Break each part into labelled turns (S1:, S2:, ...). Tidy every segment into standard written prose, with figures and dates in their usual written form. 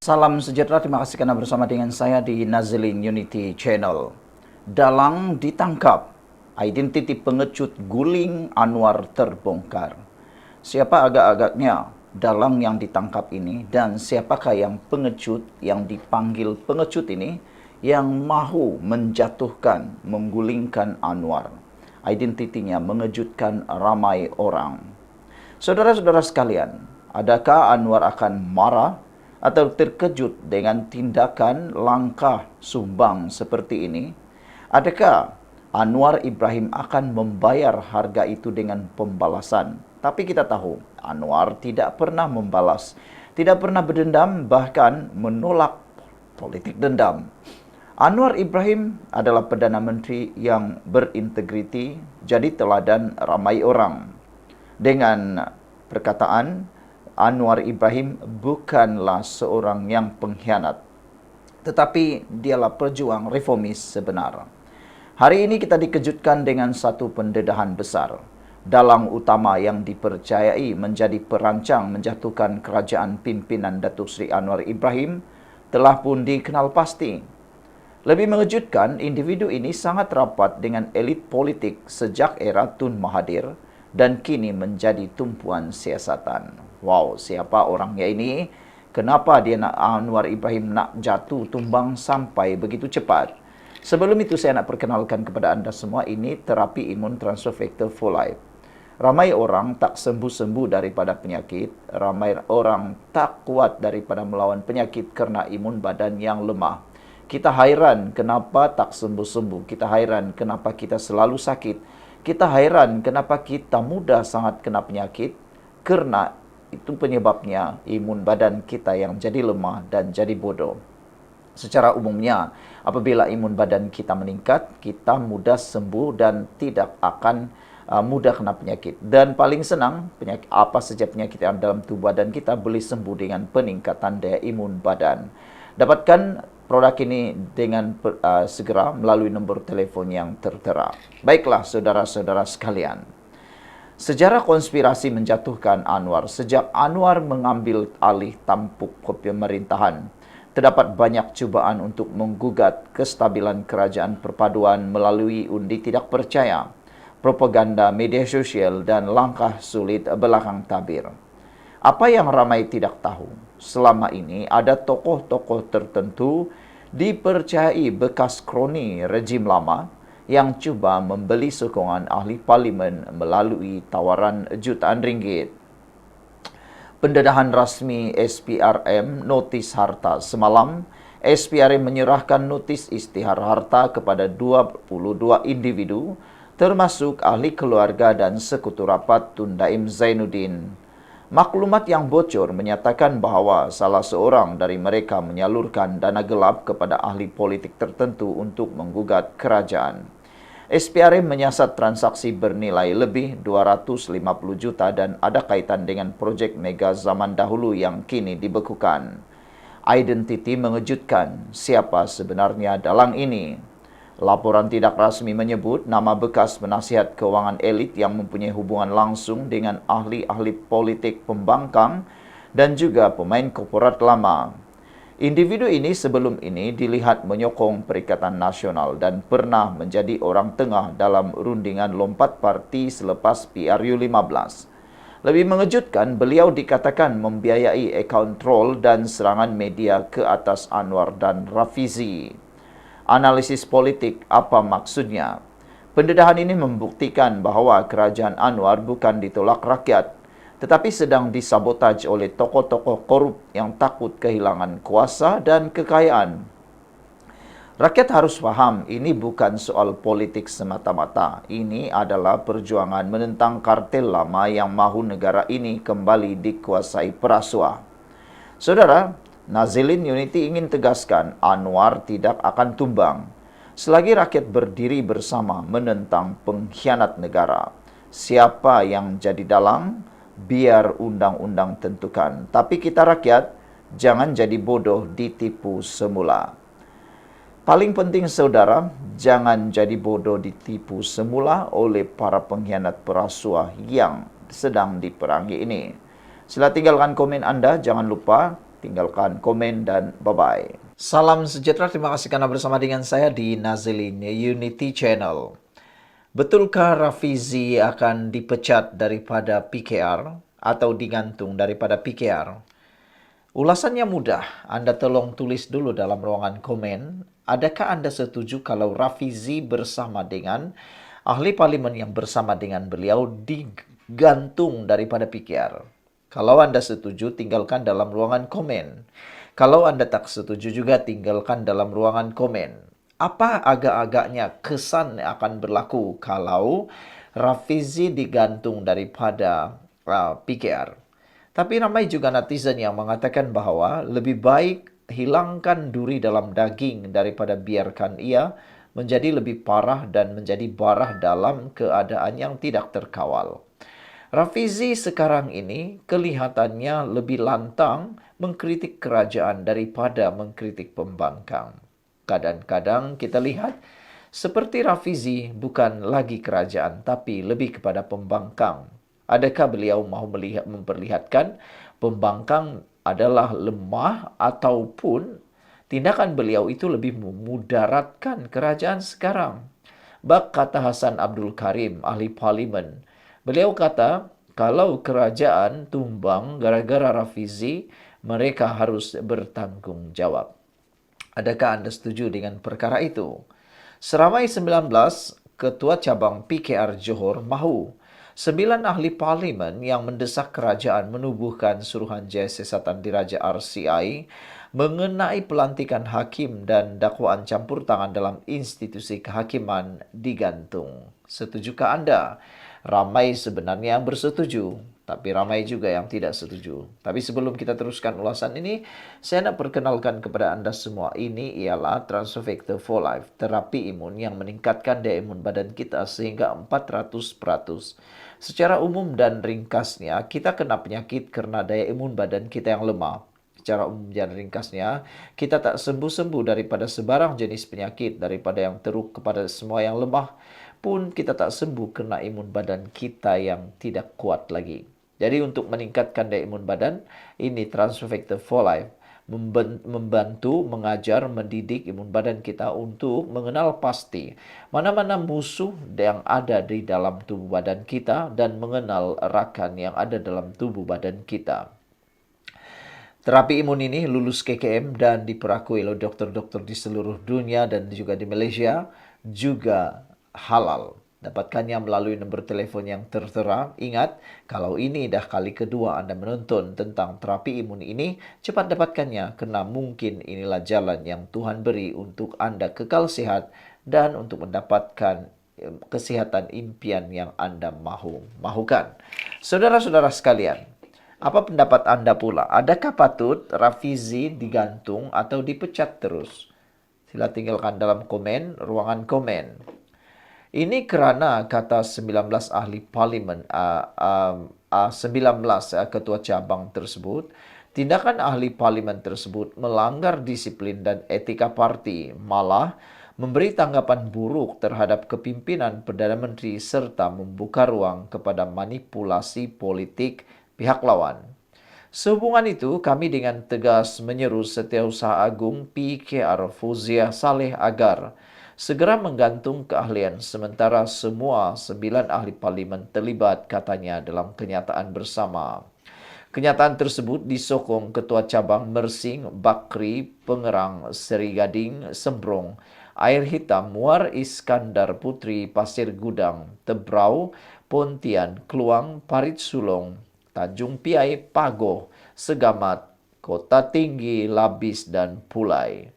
S1: Salam sejahtera, terima kasih karena bersama dengan saya di Nazilin Unity Channel. Dalang ditangkap, identiti pengecut guling Anwar terbongkar. Siapa agak-agaknya dalang yang ditangkap ini dan siapakah yang pengecut yang dipanggil pengecut ini yang mahu menjatuhkan, menggulingkan Anwar. Identitinya mengejutkan ramai orang. Saudara-saudara sekalian, adakah Anwar akan marah atau terkejut dengan tindakan langkah sumbang seperti ini? Adakah Anwar Ibrahim akan membayar harga itu dengan pembalasan? Tapi kita tahu Anwar tidak pernah membalas, tidak pernah berdendam, bahkan menolak politik dendam. Anwar Ibrahim adalah Perdana Menteri yang berintegriti, jadi teladan ramai orang. Dengan perkataan, Anwar Ibrahim bukanlah seorang yang pengkhianat, tetapi dialah pejuang reformis sebenar. Hari ini kita dikejutkan dengan satu pendedahan besar. Dalang utama yang dipercayai menjadi perancang menjatuhkan kerajaan pimpinan Datuk Seri Anwar Ibrahim telah pun dikenal pasti. Lebih mengejutkan, individu ini sangat rapat dengan elit politik sejak era Tun Mahathir dan kini menjadi tumpuan siasatan. Wow, siapa orangnya ini? Kenapa dia nak Anwar Ibrahim nak jatuh tumbang sampai begitu cepat? Sebelum itu saya nak perkenalkan kepada anda semua, ini terapi imun transfer factor for life. Ramai orang tak sembuh-sembuh daripada penyakit, ramai orang tak kuat daripada melawan penyakit kerana imun badan yang lemah. Kita hairan kenapa tak sembuh-sembuh, kita hairan kenapa kita selalu sakit, kita hairan kenapa kita mudah sangat kena penyakit, kerana itu penyebabnya imun badan kita yang jadi lemah dan jadi bodoh. Secara umumnya, apabila imun badan kita meningkat, kita mudah sembuh dan tidak akan mudah kena penyakit. Dan paling senang, penyakit apa saja penyakit yang dalam tubuh badan kita boleh sembuh dengan peningkatan daya imun badan. Dapatkan produk ini dengan segera melalui nombor telefon yang tertera. Baiklah saudara-saudara sekalian. Sejarah konspirasi menjatuhkan Anwar. Sejak Anwar mengambil alih tampuk pemerintahan, terdapat banyak cubaan untuk menggugat kestabilan kerajaan perpaduan melalui undi tidak percaya, propaganda media sosial dan langkah sulit belakang tabir. Apa yang ramai tidak tahu, selama ini ada tokoh-tokoh tertentu dipercayai bekas kroni rejim lama yang cuba membeli sokongan ahli parlimen melalui tawaran jutaan ringgit. Pendedahan rasmi SPRM notis harta semalam, SPRM menyerahkan notis isytihar harta kepada 22 individu termasuk ahli keluarga dan sekutu rapat Tun Daim Zainuddin. Maklumat yang bocor menyatakan bahawa salah seorang dari mereka menyalurkan dana gelap kepada ahli politik tertentu untuk menggugat kerajaan. SPRM menyiasat transaksi bernilai lebih 250 juta dan ada kaitan dengan projek mega zaman dahulu yang kini dibekukan. Identiti mengejutkan, siapa sebenarnya dalang ini? Laporan tidak rasmi menyebut nama bekas penasihat kewangan elit yang mempunyai hubungan langsung dengan ahli-ahli politik pembangkang dan juga pemain korporat lama. Individu ini sebelum ini dilihat menyokong Perikatan Nasional dan pernah menjadi orang tengah dalam rundingan lompat parti selepas PRU15. Lebih mengejutkan, beliau dikatakan membiayai akaun troll dan serangan media ke atas Anwar dan Rafizi. Analisis politik apa maksudnya? Pendedahan ini membuktikan bahawa kerajaan Anwar bukan ditolak rakyat, tetapi sedang disabotaj oleh tokoh-tokoh korup yang takut kehilangan kuasa dan kekayaan. Rakyat harus faham, ini bukan soal politik semata-mata. Ini adalah perjuangan menentang kartel lama yang mahu negara ini kembali dikuasai perasuah. Saudara, Nazilin Unity ingin tegaskan Anwar tidak akan tumbang selagi rakyat berdiri bersama menentang pengkhianat negara. Siapa yang jadi dalang, biar undang-undang tentukan. Tapi kita rakyat, jangan jadi bodoh ditipu semula. Paling penting saudara, jangan jadi bodoh ditipu semula oleh para pengkhianat perasuah yang sedang diperangi ini. Sila tinggalkan komen anda, jangan lupa tinggalkan komen dan bye-bye. Salam sejahtera, terima kasih karena bersama dengan saya di Nazilin Unity Channel. Betulkah Rafizi akan dipecat daripada PKR atau digantung daripada PKR? Ulasannya mudah, Anda tolong tulis dulu dalam ruangan komen. Adakah Anda setuju kalau Rafizi bersama dengan ahli parlimen yang bersama dengan beliau digantung daripada PKR? Kalau Anda setuju, tinggalkan dalam ruangan komen. Kalau Anda tak setuju juga, tinggalkan dalam ruangan komen. Apa agak-agaknya kesan yang akan berlaku kalau Rafizi digantung daripada PKR? Tapi ramai juga netizen yang mengatakan bahwa lebih baik hilangkan duri dalam daging daripada biarkan ia menjadi lebih parah dan menjadi barah dalam keadaan yang tidak terkawal. Rafizi sekarang ini kelihatannya lebih lantang mengkritik kerajaan daripada mengkritik pembangkang. Kadang-kadang kita lihat seperti Rafizi bukan lagi kerajaan tapi lebih kepada pembangkang. Adakah beliau mahu memperlihatkan pembangkang adalah lemah ataupun tindakan beliau itu lebih memudaratkan kerajaan sekarang? Bak kata Hasan Abdul Karim, ahli parlimen. Beliau kata, kalau kerajaan tumbang gara-gara Rafizi, mereka harus bertanggung jawab. Adakah Anda setuju dengan perkara itu? Seramai 19 ketua cabang PKR Johor mahu 9 ahli parlimen yang mendesak kerajaan menubuhkan Suruhanjaya Siasatan Diraja RCI mengenai pelantikan hakim dan dakwaan campur tangan dalam institusi kehakiman digantung. Setujukah Anda? Ramai sebenarnya yang bersetuju, tapi ramai juga yang tidak setuju. Tapi sebelum kita teruskan ulasan ini, saya nak perkenalkan kepada Anda semua, ini ialah Transfector for Life, terapi imun yang meningkatkan daya imun badan kita sehingga 400%. Secara umum dan ringkasnya, kita kena penyakit karena daya imun badan kita yang lemah. Secara umum dan ringkasnya, kita tak sembuh-sembuh daripada sebarang jenis penyakit, daripada yang teruk kepada semua yang lemah, pun kita tak sembuh kerana imun badan kita yang tidak kuat lagi. Jadi untuk meningkatkan daya imun badan, ini Transfector for Life membantu, mengajar, mendidik imun badan kita untuk mengenal pasti mana-mana musuh yang ada di dalam tubuh badan kita dan mengenal rakan yang ada dalam tubuh badan kita. Terapi imun ini lulus KKM dan diperakui oleh dokter-dokter di seluruh dunia dan juga di Malaysia, juga halal. Dapatkannya melalui nombor telefon yang tertera. Ingat, kalau ini dah kali kedua Anda menonton tentang terapi imun ini, cepat dapatkannya kerana mungkin inilah jalan yang Tuhan beri untuk Anda kekal sehat dan untuk mendapatkan kesihatan impian yang Anda mahukan. Saudara-saudara sekalian, apa pendapat Anda pula? Adakah patut Rafizi digantung atau dipecat terus? Sila tinggalkan dalam komen, ruangan komen. Ini kerana kata 19 ahli parlimen, 19 ketua cabang tersebut, tindakan ahli parlimen tersebut melanggar disiplin dan etika parti, malah memberi tanggapan buruk terhadap kepimpinan Perdana Menteri serta membuka ruang kepada manipulasi politik pihak lawan. Sehubungan itu, kami dengan tegas menyeru Setiausaha Agung PKR Fauziah Saleh agar segera menggantung keahlian sementara semua 9 ahli parlimen terlibat, katanya dalam kenyataan bersama. Kenyataan tersebut disokong Ketua Cabang Mersing, Bakri, Pengerang, Seri Gading, Sembrong, Air Hitam, Muar Iskandar Putri, Pasir Gudang, Tebrau, Pontian, Keluang, Parit Sulong, Tanjung Piai, Pagoh, Segamat, Kota Tinggi, Labis dan Pulai.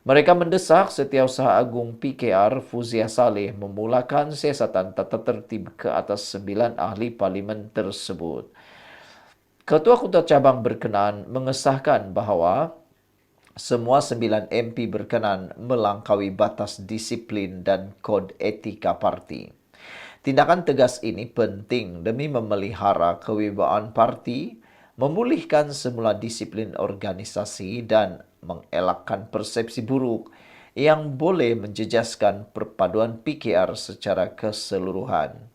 S1: Mereka mendesak Setiausaha Agung PKR Fauziah Saleh memulakan siasatan tata tertib ke atas 9 ahli parlimen tersebut. Ketua-ketua cabang berkenaan mengesahkan bahawa semua 9 MP berkenan melangkaui batas disiplin dan kod etika parti. Tindakan tegas ini penting demi memelihara kewibawaan parti, memulihkan semula disiplin organisasi dan mengelakkan persepsi buruk yang boleh menjejaskan perpaduan PKR secara keseluruhan.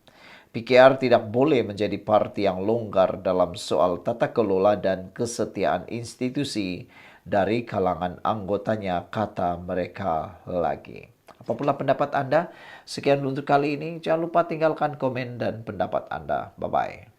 S1: PKR tidak boleh menjadi parti yang longgar dalam soal tata kelola dan kesetiaan institusi dari kalangan anggotanya, kata mereka lagi. Apapulah pendapat Anda, sekian untuk kali ini. Jangan lupa tinggalkan komen dan pendapat Anda. Bye-bye.